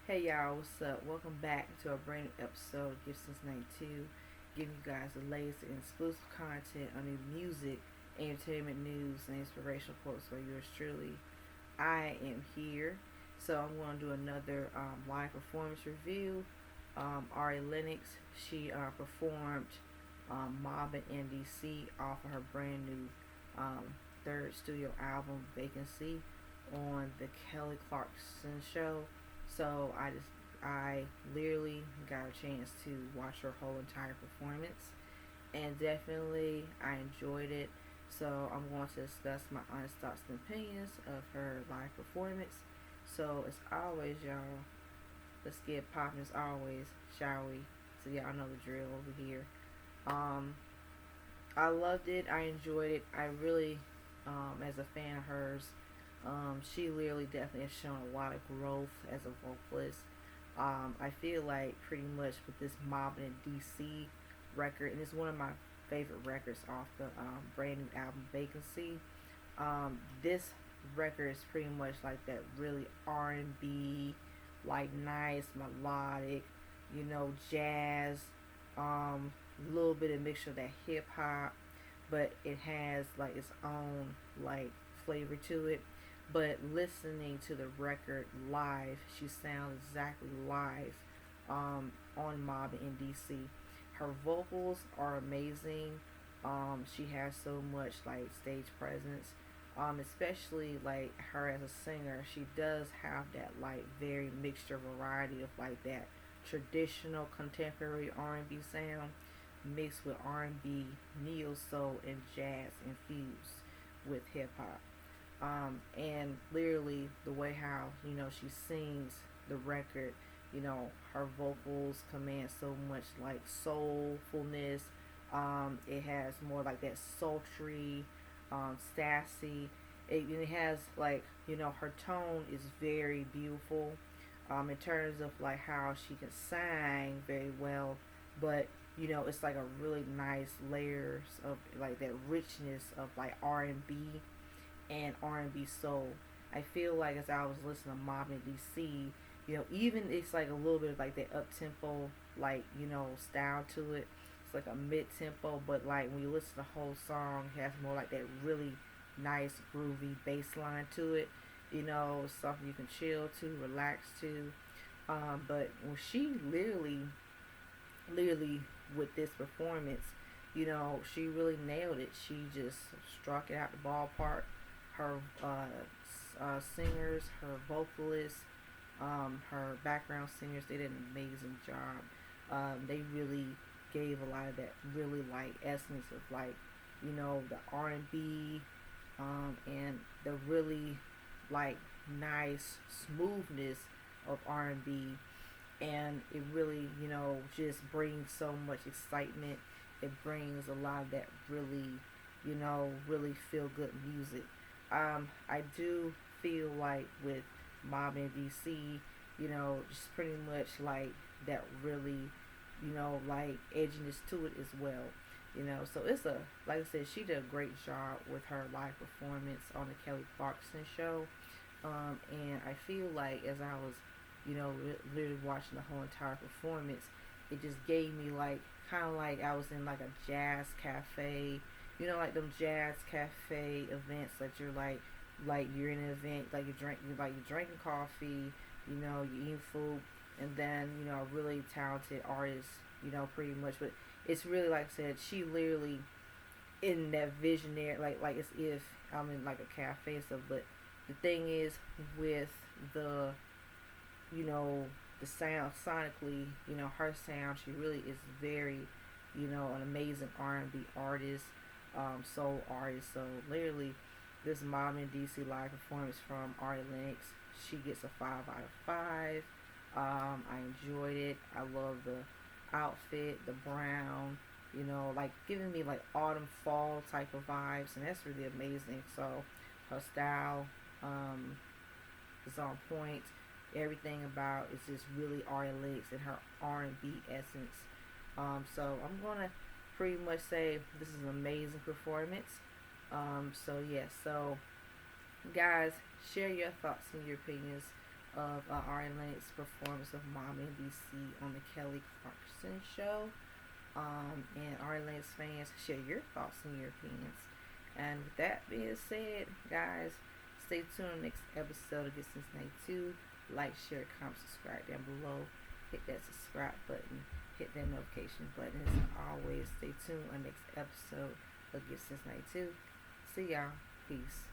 Hey y'all, what's up? Welcome back to a brand new episode of Gifts Since 92. Giving you guys the latest and exclusive content on new music, entertainment news, and inspirational quotes for yours truly. I am here. So I'm going to do another live performance review. Ari Lennox, she performed Mobbin' in DC off of her brand new um, third studio album, Vacancy, on the Kelly Clarkson show. So I literally got a chance to watch her whole entire performance, and definitely I enjoyed it. So I'm going to discuss my honest thoughts and opinions of her live performance. So as always, y'all, let's get popping as always, shall we? So y'all know the drill over here. Um, I loved it. I enjoyed it. I really, as a fan of hers, she literally definitely has shown a lot of growth as a vocalist. I feel like pretty much with this Mobbin' in DC record, and it's one of my favorite records off the brand new album Vacancy. This record is pretty much like that really R&B, like nice melodic, jazz, a little bit of mixture of that hip hop, but it has like its own like flavor to it. But listening to the record live, she sounds exactly live on Mob in DC. Her vocals are amazing. She has so much like stage presence. Especially like her as a singer, she does have that like very mixture variety of like that traditional contemporary R&B sound mixed with R&B, neo soul, and jazz infused with hip hop. And literally the way how she sings the record, her vocals command so much like soulfulness. It has more like that sultry, sassy. It has like her tone is very beautiful. In terms of like how she can sing very well, but it's like a really nice layers of like that richness of like R and B soul. I feel like as I was listening to Mob in DC, even it's like a little bit of like that up tempo, like style to it. It's like a mid tempo, but like when you listen to the whole song, it has more like that really nice groovy bass line to it. Something you can chill to, relax to. But when she literally with this performance, she really nailed it. She just struck it out the ballpark. Her singers, her vocalists, her background singers, they did an amazing job. They really gave a lot of that really like essence of like, the R&B, and the really like nice smoothness of R&B, and it really just brings so much excitement. It brings a lot of that really really feel good music. I do feel like with Mob in DC, just pretty much like that really like edginess to it as well. So it's a, like I said, she did a great job with her live performance on the Kelly Clarkson show. And I feel like as I was literally watching the whole entire performance, it just gave me like kind of like I was in like a jazz cafe, like them jazz cafe events that you're like you're in an event, like you're drinking coffee, you eating food, and then a really talented artist, pretty much. But it's really like I said, she literally in that visionary, like as if I'm in like a cafe and stuff. But the thing is with the you know the sound sonically, her sound, she really is very an amazing R&B artist, soul artist. So literally this Mom in DC live performance from Ari Lennox, she gets a 5 out of 5. I enjoyed it. I love the outfit, the brown, like giving me like autumn fall type of vibes, and that's really amazing. So her style is on point. Everything about is just really Ari Lennox and her R&B essence. So I'm gonna pretty much say this is an amazing performance. So yeah, so guys, share your thoughts and your opinions of Ari Lennox's performance of Mom NBC on the Kelly Clarkson show. And Ari Lennox fans, share your thoughts and your opinions. And with that being said, guys, stay tuned on the next episode of Get Cincinnati 2. Like, share, comment, subscribe down below. Hit that subscribe button. Hit that notification button. As always, stay tuned on the next episode of Get Cincinnati 2. See y'all. Peace.